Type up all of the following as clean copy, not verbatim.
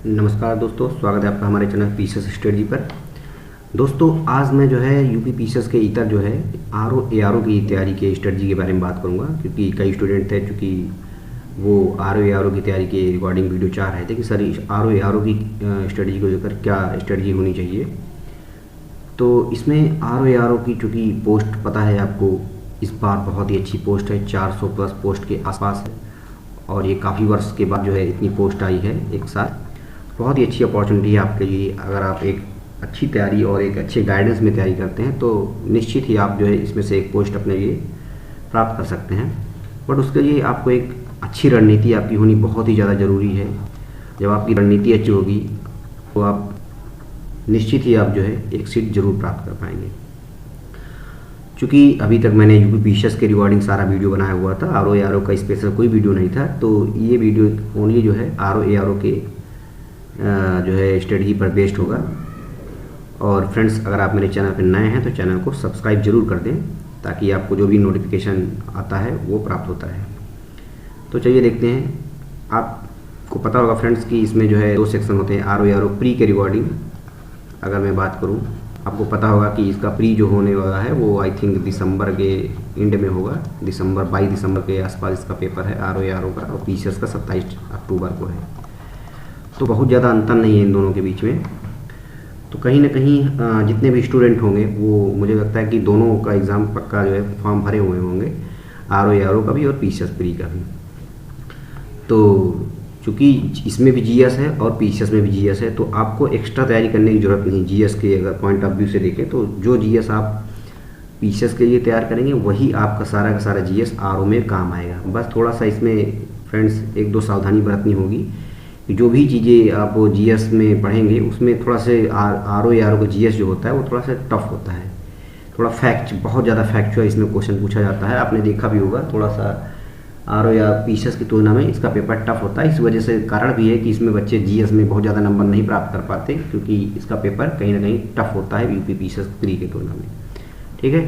नमस्कार दोस्तों, स्वागत है आपका हमारे चैनल पीसीएस स्ट्रेटजी पर। दोस्तों आज मैं जो है यूपी पीसीएस के इतर जो है आरओ की तैयारी के स्ट्रेटजी के बारे में बात करूंगा, क्योंकि कई स्टूडेंट थे चूँकि वो आरओ की तैयारी के रिकॉर्डिंग वीडियो चाह रहे थे कि सर आरओ की स्ट्रेटजी को लेकर क्या स्ट्रेटजी होनी चाहिए। तो इसमें आरओ की चूँकि पोस्ट पता है आपको, इस बार बहुत ही अच्छी पोस्ट है, 400 प्लस पोस्ट के आसपास है और ये काफ़ी वर्ष के बाद जो है इतनी पोस्ट आई है एक साथ। बहुत ही अच्छी अपॉर्चुनिटी है आपके लिए। अगर आप एक अच्छी तैयारी और एक अच्छे गाइडेंस में तैयारी करते हैं तो निश्चित ही आप जो है इसमें से एक पोस्ट अपने लिए प्राप्त कर सकते हैं। बट उसके लिए आपको एक अच्छी रणनीति आपकी होनी बहुत ही ज़्यादा ज़रूरी है। जब आपकी रणनीति अच्छी होगी तो आप निश्चित ही आप जो है एक सीट जरूर प्राप्त कर पाएंगे। चूँकि अभी तक मैंने यूपी पीसीएस के रिगार्डिंग सारा वीडियो बनाया हुआ था, आरओ का स्पेशल कोई वीडियो नहीं था, तो ये वीडियो ओनली जो है आरओ के जो है स्ट्रेटजी पर बेस्ड होगा। और फ्रेंड्स, अगर आप मेरे चैनल पर नए हैं तो चैनल को सब्सक्राइब जरूर कर दें ताकि आपको जो भी नोटिफिकेशन आता है वो प्राप्त होता है। तो चलिए देखते हैं। आपको पता होगा फ्रेंड्स कि इसमें जो है 2 सेक्शन होते हैं आरओ प्री के रिगार्डिंग। अगर मैं बात करूं, आपको पता होगा कि इसका प्री जो होने वाला है वो आई थिंक दिसंबर के एंड में होगा। 22 दिसंबर के आसपास इसका पेपर है आरओ का, और पीसीएस का 27 अक्टूबर को है। तो बहुत ज़्यादा अंतर नहीं है इन दोनों के बीच में। तो कहीं ना कहीं जितने भी स्टूडेंट होंगे वो मुझे लगता है कि दोनों का एग्ज़ाम पक्का जो है फॉर्म भरे हुए होंगे, आरओ का भी और पीसीएस प्री का भी। तो चूँकि इसमें भी जीएस है और पीसीएस में भी जीएस है, तो आपको एक्स्ट्रा तैयारी करने की ज़रूरत नहीं। जीएस के अगर पॉइंट ऑफ व्यू से देखें तो जो जीएस आप पीसीएस के लिए तैयार करेंगे वही आपका सारा का सारा जीएस आरओ में काम आएगा। बस थोड़ा सा इसमें फ्रेंड्स 1-2 सावधानी बरतनी होगी कि जो भी चीज़ें आप जीएस में पढ़ेंगे उसमें थोड़ा से आरओ का जीएस जो होता है वो थोड़ा सा टफ होता है। थोड़ा बहुत ज़्यादा फैक्चुअल इसमें क्वेश्चन पूछा जाता है। आपने देखा भी होगा, थोड़ा सा आरओ या पीसीएस की तुलना में इसका पेपर टफ होता है। इस वजह से कारण भी है कि इसमें बच्चे जीएस में बहुत ज़्यादा नंबर नहीं प्राप्त कर पाते, क्योंकि इसका पेपर कहीं ना कहीं टफ होता है यूपी पीसीएस प्री के तुलना में। ठीक है,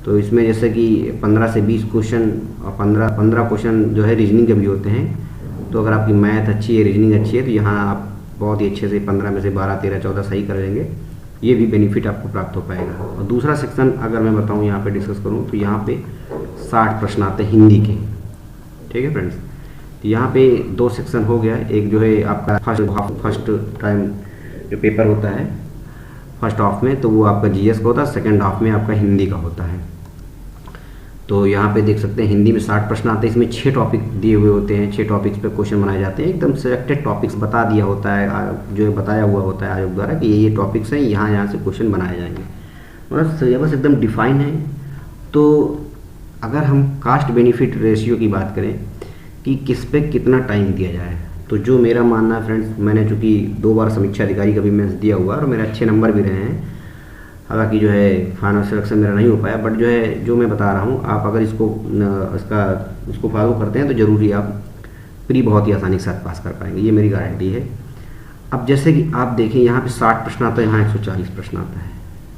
तो इसमें जैसे कि 15 से 20 क्वेश्चन और 15 क्वेश्चन जो है रीजनिंग के भी होते हैं। तो अगर आपकी मैथ अच्छी है, रीजनिंग अच्छी है, तो यहाँ आप बहुत ही अच्छे से 15 में से 12, 13, 14 सही कर लेंगे। ये भी बेनिफिट आपको प्राप्त हो पाएगा। और दूसरा सेक्शन अगर मैं बताऊँ यहाँ पे डिस्कस करूँ तो यहाँ पे 60 प्रश्न आते हैं हिंदी के। ठीक है फ्रेंड्स, तो यहाँ पे 2 सेक्शन हो गया। एक जो है आपका फर्स्ट टाइम जो पेपर होता है फर्स्ट हाफ में, तो वो आपका जीएस का होता है, सेकेंड हाफ में आपका हिंदी का होता है। तो यहाँ पे देख सकते हैं हिंदी में 60 प्रश्न आते हैं। इसमें 6 टॉपिक दिए हुए होते हैं, 6 टॉपिक्स पे क्वेश्चन बनाए जाते हैं। एकदम सिलेक्टेड टॉपिक्स बता दिया होता है, जो बताया हुआ होता है आयोग द्वारा कि ये टॉपिक्स हैं, यहाँ से क्वेश्चन बनाए जाएंगे। मतलब सिलेबस एकदम डिफाइन है। तो अगर हम कास्ट बेनिफिट रेशियो की बात करें कि किस पे कितना टाइम दिया जाए, तो जो मेरा मानना है फ्रेंड्स, मैंने चूँकि 2 बार समीक्षा अधिकारी का भी मेंस दिया हुआ और मेरे अच्छे नंबर भी रहे हैं। हालांकि जो है फाइनल सिलेक्शन मेरा नहीं हो पाया, बट जो मैं बता रहा हूँ, आप अगर उसको फॉलो करते हैं तो ज़रूरी आप प्री बहुत ही आसानी के साथ पास कर पाएंगे, ये मेरी गारंटी है। अब जैसे कि आप देखें यहाँ पे 60 प्रश्न आता है, यहाँ 140 प्रश्न आता है।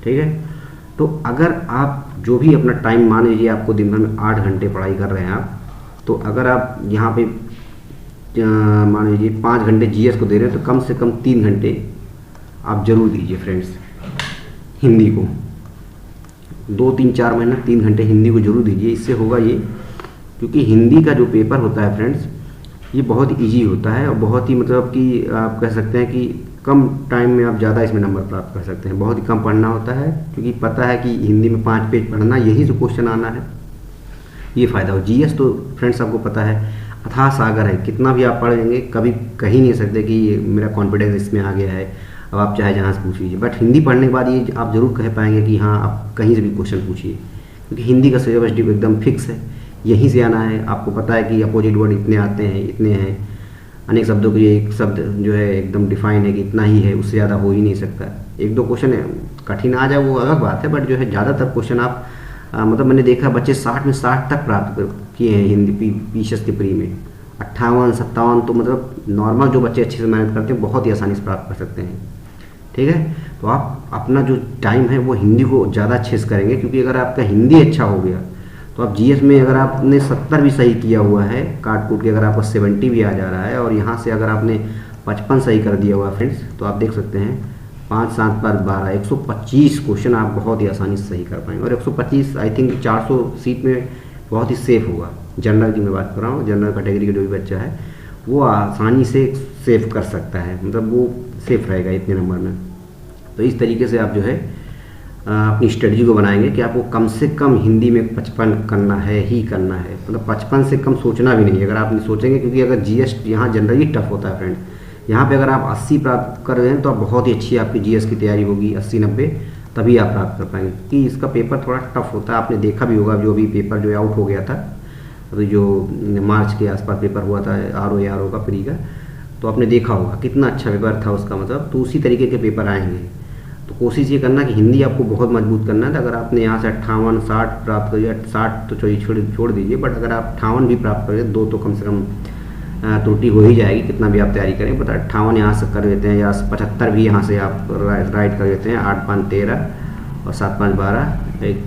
ठीक है, तो अगर आप जो भी अपना टाइम मान लीजिए, आपको दिन भर में 8 घंटे पढ़ाई कर रहे हैं आप, तो अगर आप यहाँ पे मान लीजिए 5 घंटे जीएस को दे रहे हैं, तो कम से कम 3 घंटे आप जरूर दीजिए फ्रेंड्स हिंदी को। 2, 3, 4 महीना 3 घंटे हिंदी को जरूर दीजिए। इससे होगा ये, क्योंकि हिंदी का जो पेपर होता है फ्रेंड्स, ये बहुत इजी होता है और बहुत ही मतलब कि आप कह सकते हैं कि कम टाइम में आप ज़्यादा इसमें नंबर प्राप्त कर सकते हैं। बहुत ही कम पढ़ना होता है, क्योंकि पता है कि हिंदी में 5 पेज पढ़ना, यही से क्वेश्चन आना है, ये फ़ायदा हो। जीएस तो फ्रेंड्स आपको पता है अथाह सागर है, कितना भी आप पढ़ लेंगे कभी कह ही नहीं सकते कि मेरा कॉन्फिडेंस इसमें आ गया है। अब आप चाहे जहाँ से पूछ लीजिए, बट हिंदी पढ़ने के बाद ये आप जरूर कह पाएंगे कि हाँ आप कहीं से भी क्वेश्चन पूछिए, क्योंकि हिंदी का सिलेबस एकदम फिक्स है, यहीं से आना है। आपको पता है कि अपोजिट वर्ड इतने आते हैं, इतने हैं, अनेक शब्दों के लिए एक शब्द जो है एकदम डिफाइन है कि इतना ही है, उससे ज़्यादा हो ही नहीं सकता। 1-2 क्वेश्चन कठिन आ जाए वो अलग बात है, बट जो है ज़्यादातर क्वेश्चन आप मतलब मैंने देखा बच्चे 60 में 60 तक प्राप्त किए हैं हिंदी पीसीएस के प्री में। 58, 57 तो मतलब नॉर्मल जो बच्चे अच्छे से मेहनत करते हैं बहुत ही आसानी से प्राप्त कर सकते हैं। ठीक है, तो आप अपना जो टाइम है वो हिंदी को ज़्यादा अच्छे से करेंगे, क्योंकि अगर आपका हिंदी अच्छा हो गया तो आप जीएस में अगर आपने 70 भी सही किया हुआ है, काट कूट के अगर आपका 70 भी आ जा रहा है, और यहाँ से अगर आपने 55 सही कर दिया हुआ फ्रेंड्स। तो आप देख सकते हैं 5 7 पर 12, 125 क्वेश्चन आप बहुत ही आसानी से सही कर पाएंगे। और 125 आई थिंक 400 सीट में बहुत ही सेफ होगा। जनरल की मैं बात कर रहा हूँ, जनरल कैटेगरी का जो भी बच्चा है वो आसानी से सेव कर सकता है, मतलब वो सेफ रहेगा इतने नंबर में। तो इस तरीके से आप जो है अपनी स्ट्रेटजी को बनाएंगे कि आपको कम से कम हिंदी में 55 करना है ही करना है, मतलब 55 से कम सोचना भी नहीं। अगर आप नहीं सोचेंगे, क्योंकि अगर जीएस यहाँ जनरली टफ होता है फ्रेंड, यहाँ पे अगर आप 80 प्राप्त कर रहे हैं तो आप बहुत ही अच्छी आपकी जीएस की तैयारी होगी, 80-90 तभी आप प्राप्त कर पाएंगे। कि इसका पेपर थोड़ा टफ होता है, आपने देखा भी होगा जो भी पेपर जो आउट हो गया था, तो जो मार्च के आसपास पेपर हुआ था आर ओ का प्री का, तो आपने देखा होगा कितना अच्छा पेपर था उसका, मतलब तो उसी तरीके के पेपर आएंगे। तो कोशिश ये करना कि हिंदी आपको बहुत मजबूत करना है। तो अगर आपने यहाँ से 58-60 प्राप्त करिए, 60 तो छोड़ दीजिए, बट अगर आप 58 भी प्राप्त करें, 2 तो कम से कम त्रुटि हो ही जाएगी कितना भी आप तैयारी करें। बट 58 यहाँ से कर देते हैं, या 75 भी यहाँ से आप राइट कर देते हैं। 8 5 13 और 7 5 12 1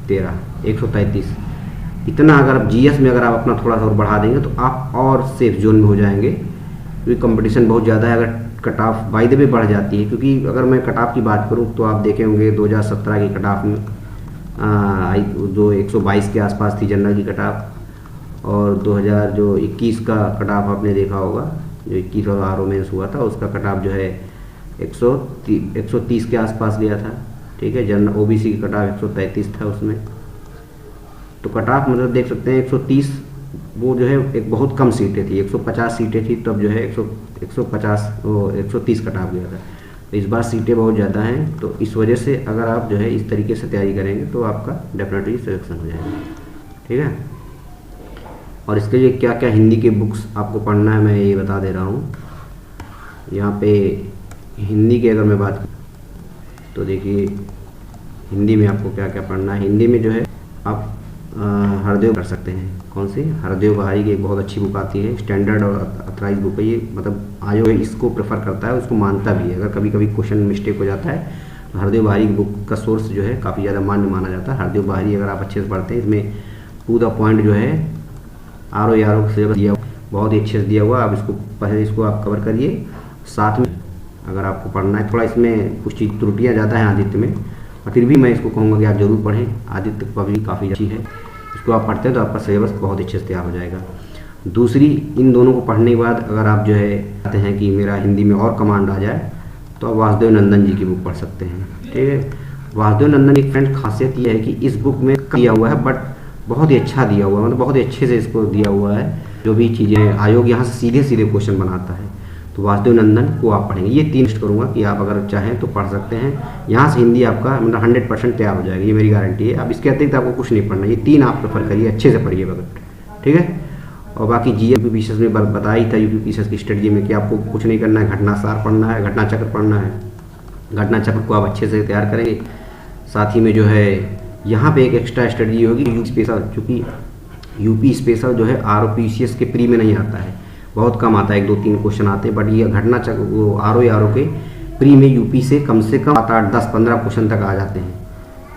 13 133, इतना अगर आप जीएस में अगर आप अपना थोड़ा सा और बढ़ा देंगे तो आप और सेफ जोन में हो जाएंगे, क्योंकि कंपटीशन बहुत ज़्यादा है। अगर cut off by the way बढ़ जाती है, क्योंकि अगर मैं कट ऑफ की बात करूं तो आप देखे होंगे 2017 की कट ऑफ में जो 122 के आसपास थी जनरल की कट ऑफ, और 2021 का कट ऑफ आपने देखा होगा, जो 21 और आर ओ मेंस हुआ था उसका कट ऑफ जो है 130 के आसपास गया था। ठीक है, जनरल ओबीसी की कट ऑफ 133 था उसमें। तो कट ऑफ मतलब देख सकते हैं 130, वो जो है एक बहुत कम सीटें थी, 150 सीटें थी, तब जो है 130 कट ऑफ गया था। तो इस बार सीटें बहुत ज़्यादा हैं, तो इस वजह से अगर आप जो है इस तरीके से तैयारी करेंगे तो आपका डेफिनेटली सिलेक्शन हो जाएगा। ठीक है, और इसके लिए क्या क्या हिंदी के बुक्स आपको पढ़ना है मैं ये बता दे रहा हूँ। यहाँ पे हिंदी की अगर मैं बात करूँ तो देखिए हिंदी में आपको क्या क्या पढ़ना है। हिंदी में जो है आप हरदेव कर सकते हैं। कौन सी? हरदेव बहारी की एक बहुत अच्छी बुक आती है, स्टैंडर्ड और अथराइज बुक है ये, मतलब आयोग इसको प्रेफर करता है, उसको मानता भी है। अगर कभी कभी क्वेश्चन मिस्टेक हो जाता है तो हरदेव बहारी की बुक का सोर्स जो है काफ़ी ज़्यादा मान्य माना जाता है। हरदेव बहारी अगर आप अच्छे से पढ़ते हैं, इसमें टू द पॉइंट जो है आर ओ सिलेबस दिया बहुत ही अच्छे से दिया हुआ। आप इसको पहले इसको आप कवर करिए, साथ में अगर आपको पढ़ना है, थोड़ा इसमें कुछ चीज़ त्रुटियाँ ज़्यादा हैं आदित्य में, और फिर भी मैं इसको कहूँगा कि आप ज़रूर पढ़ें। आदित्य पब्लिक काफ़ी अच्छी है, इसको आप पढ़ते हैं तो आपका सिलेबस बहुत अच्छे से तैयार हो जाएगा। दूसरी, इन दोनों को पढ़ने के बाद अगर आप जो है चाहते हैं कि मेरा हिंदी में और कमांड आ जाए तो आप वासुदेव नंदन जी की बुक पढ़ सकते हैं। ठीक है, वासुदेव नंदन एक फ्रेंड खासियत ये है कि इस बुक में दिया हुआ है, बट बहुत ही अच्छा दिया हुआ है, मतलब बहुत ही अच्छे से इसको दिया हुआ है। जो भी चीज़ें आयोग यहाँ से सीधे सीधे क्वेश्चन बनाता है, तो वासुदेव नंदन को आप पढ़ेंगे। ये 3 लिस्ट करूँगा कि आप अगर चाहें तो पढ़ सकते हैं। यहाँ से हिंदी आपका मतलब 100% तैयार हो जाएगी, ये मेरी गारंटी है। अब इसके अतिरिक्त आपको कुछ नहीं पढ़ना, ये 3 आप प्रेफर करिए, अच्छे से पढ़िए बगैर। ठीक है, और बाकी जीएस पीसीएस में बताया था यूपी पीसीएस की स्ट्रेटजी में कि आपको कुछ नहीं करना है, घटना सार पढ़ना है, घटना चक्र पढ़ना है। घटना चक्र को आप अच्छे से तैयार करेंगे। साथ ही में जो है यहाँ पे एक एक्स्ट्रा स्ट्रेटजी होगी यूपी स्पेशल, चूँकि यूपी स्पेशल जो है आर ओ पीसीएस के प्री में नहीं आता है, बहुत कम आता है, 1 2 3 क्वेश्चन आते हैं। बट ये घटना चक्र वो आर ओ के प्री में यूपी से कम 8 10 15 क्वेश्चन तक आ जाते हैं।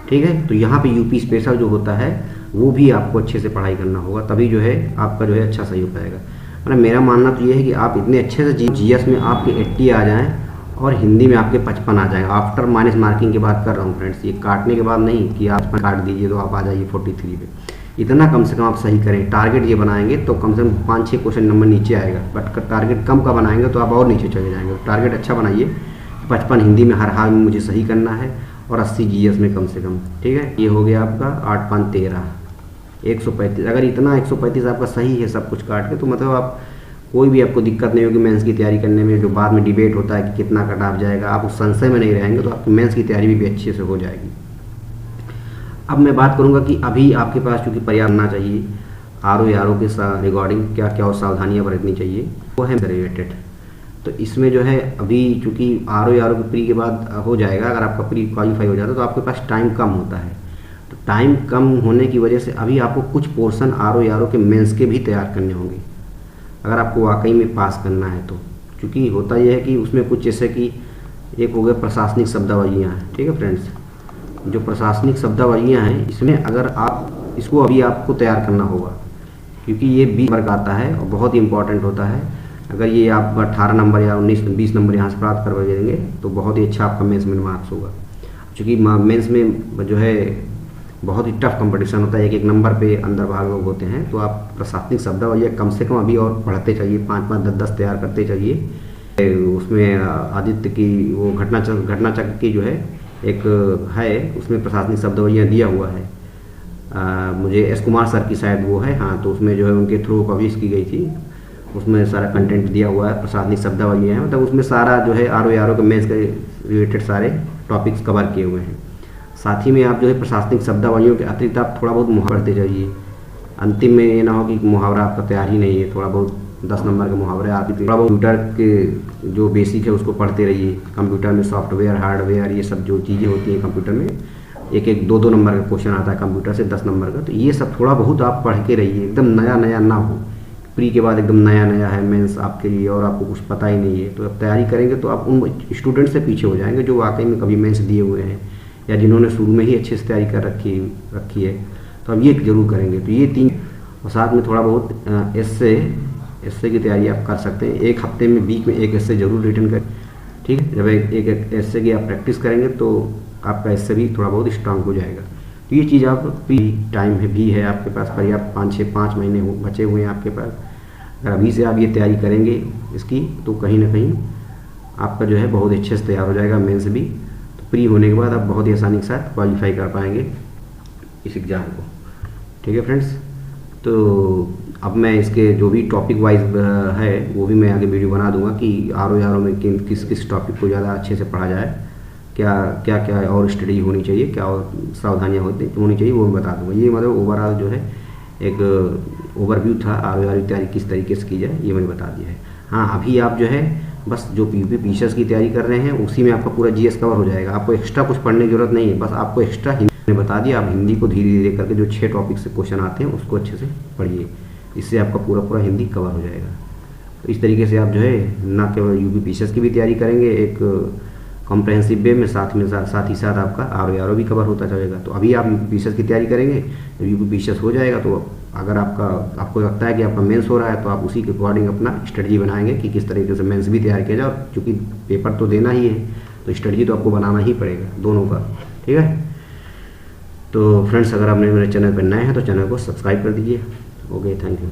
ठीक है, तो यहाँ पे यूपी स्पेशल जो होता है वो भी आपको अच्छे से पढ़ाई करना होगा, तभी जो है आपका जो है अच्छा सही हो पाएगा। मतलब मेरा मानना तो ये है कि आप इतने अच्छे से जीएस में आपके 80 आ जाएँ और हिंदी में आपके 55 आ जाएंगे। आफ्टर माइनस मार्किंग की बात कर रहा हूँ फ्रेंड्स, ये काटने के बाद नहीं कि आप काट दीजिए तो आप आ जाइए 43 पे। इतना कम से कम आप सही करें। टारगेट ये बनाएंगे तो कम से कम 5-6 क्वेश्चन नंबर नीचे आएगा, बट टारगेट कम का बनाएंगे तो आप और नीचे चले जाएंगे। टारगेट अच्छा बनाइए, 55 हिंदी में हर हाल में मुझे सही करना है और 80 जीएस में कम से कम। ठीक है, ये हो गया आपका 8 5 13 135। अगर इतना 135 आपका सही है सब कुछ काट के, तो मतलब आप कोई भी आपको दिक्कत नहीं होगी मेंस की तैयारी करने में। जो बाद में डिबेट होता है कि कितना कट ऑफ जाएगा, आप उस संशय में नहीं रहेंगे, तो आपकी मेंस की तैयारी भी अच्छे से हो जाएगी। अब मैं बात करूंगा कि अभी आपके पास चूँकि पर्याप्त होना चाहिए आर ओ के रिगार्डिंग क्या क्या और सावधानियाँ बरतनी चाहिए, वो है रिलेटेड। तो इसमें जो है अभी चूँकि आर ओ के प्री के बाद हो जाएगा, अगर आपका प्री क्वालिफाई हो जाता है तो आपके पास टाइम कम होता है। तो टाइम कम होने की वजह से अभी आपको कुछ पोर्शन आर ओ के मेंस के भी तैयार करने होंगे, अगर आपको वाकई में पास करना है तो। क्योंकि होता यह है कि उसमें कुछ जैसे कि एक हो गया प्रशासनिक शब्दावलियाँ हैं। ठीक है फ्रेंड्स, जो प्रशासनिक शब्दावलियाँ हैं इसमें अगर आप इसको अभी आपको तैयार करना होगा, क्योंकि ये 20 वर्ग आता है और बहुत ही इंपॉर्टेंट होता है। अगर ये आप 18 नंबर या 19-20 नंबर यहाँ से प्राप्त करवा देंगे तो बहुत ही अच्छा आपका मेंस में मार्क्स होगा। क्योंकि मेंस में जो है बहुत ही टफ कंपटीशन होता है, एक एक नंबर पे अंदर बाहर लोग होते हैं। तो आप प्रशासनिक शब्दावली कम से कम अभी और पढ़ते चाहिए, 5-5, 10-10 तैयार करते चाहिए। उसमें आदित्य की वो घटना चक्र की जो है एक है, उसमें प्रशासनिक शब्दावलियाँ दिया हुआ है। मुझे एस कुमार सर की शायद वो है, हाँ, तो उसमें जो है उनके थ्रू पब्लिश की गई थी, उसमें सारा कंटेंट दिया हुआ है, प्रशासनिक शब्दावली है, मतलब उसमें सारा जो है आर ओ के मेंस के रिलेटेड सारे टॉपिक्स कवर किए हुए हैं। साथ ही में आप जो है प्रशासनिक शब्दावलियों के अतिरिक्त आप थोड़ा बहुत मुहावरा पढ़ते जाइए। अंतिम में ये ना हो कि मुहावरा आपका तैयार ही नहीं है, थोड़ा बहुत 10 नंबर के मुहावरे आप थोड़ा बहुत कंप्यूटर के जो बेसिक है उसको पढ़ते रहिए। कंप्यूटर में सॉफ्टवेयर, हार्डवेयर, ये सब जो चीज़ें होती हैं कंप्यूटर में, एक एक 2-2 नंबर का क्वेश्चन आता है कंप्यूटर से, 10 नंबर का, तो ये सब थोड़ा बहुत आप पढ़ के रहिए। एकदम नया नया ना हो, प्री के बाद एकदम नया नया है मेंस आपके लिए और आपको कुछ पता ही नहीं है, तो आप तैयारी करेंगे तो आप उन स्टूडेंट से पीछे हो जाएंगे जो वाकई में कभी मेंस दिए हुए हैं या जिन्होंने शुरू में ही अच्छे से तैयारी कर रखी है। तो अब ये जरूर करेंगे। तो ये 3, और साथ में थोड़ा बहुत एस्से की तैयारी आप कर सकते हैं। एक हफ्ते में वीक में एक एस्से जरूर रिटर्न करें, ठीक है। जब एक एस्से की आप प्रैक्टिस करेंगे तो आपका एस्से भी थोड़ा बहुत स्ट्रांग हो जाएगा। तो ये चीज़ आप टाइम भी है आपके पास, पर्याप्त 5 महीने बचे हुए हैं आपके पास। अगर अभी से आप ये तैयारी करेंगे इसकी तो कहीं ना कहीं आपका जो है बहुत अच्छे से तैयार हो जाएगा मेंस भी। तो प्री होने के बाद आप बहुत ही आसानी के साथ क्वालिफाई कर पाएंगे इस एग्ज़ाम को, ठीक है फ्रेंड्स। तो अब मैं इसके जो भी टॉपिक वाइज है वो भी मैं आगे वीडियो बना दूंगा कि आर ओ में किस टॉपिक को ज़्यादा अच्छे से पढ़ा जाए, क्या और स्टडी होनी चाहिए, क्या और सावधानियाँ होनी चाहिए, वो मैं बता दूंगा। ये मतलब ओवरऑल जो है एक ओवरव्यू था आर ओ की तैयारी किस तरीके से की जाए, ये मैंने बता दिया है। हाँ, अभी आप जो है बस जो PUP पीसीएस की तैयारी कर रहे हैं उसी में आपका पूरा GS कवर हो जाएगा। आपको एक्स्ट्रा कुछ पढ़ने की जरूरत नहीं है, बस आपको एक्स्ट्रा हिंदी ने बता दिया। आप हिंदी को धीरे धीरे करके जो 6 टॉपिक से क्वेश्चन आते हैं उसको अच्छे से पढ़िए, इससे आपका पूरा हिंदी कवर हो जाएगा। तो इस तरीके से आप जो है ना केवल UP पीसीएस की भी तैयारी करेंगे एक कॉम्प्रहेंसिव वे में, साथ ही साथ आपका आर ओ भी कवर होता जाएगा। तो अभी आप UP पीसीएस की तैयारी करेंगे, जब UP पीसीएस हो जाएगा तो अगर आपको लगता है कि आपका मेंस हो रहा है तो आप उसी के अकॉर्डिंग अपना स्ट्रेटजी बनाएंगे कि किस तरीके से मेंस भी तैयार किया जाए। क्योंकि पेपर तो देना ही है तो स्ट्रेटजी तो आपको बनाना ही पड़ेगा दोनों का, ठीक है। तो फ्रेंड्स, अगर आपने मेरे चैनल पर नए हैं तो चैनल को सब्सक्राइब कर दीजिए। Okay, thank you.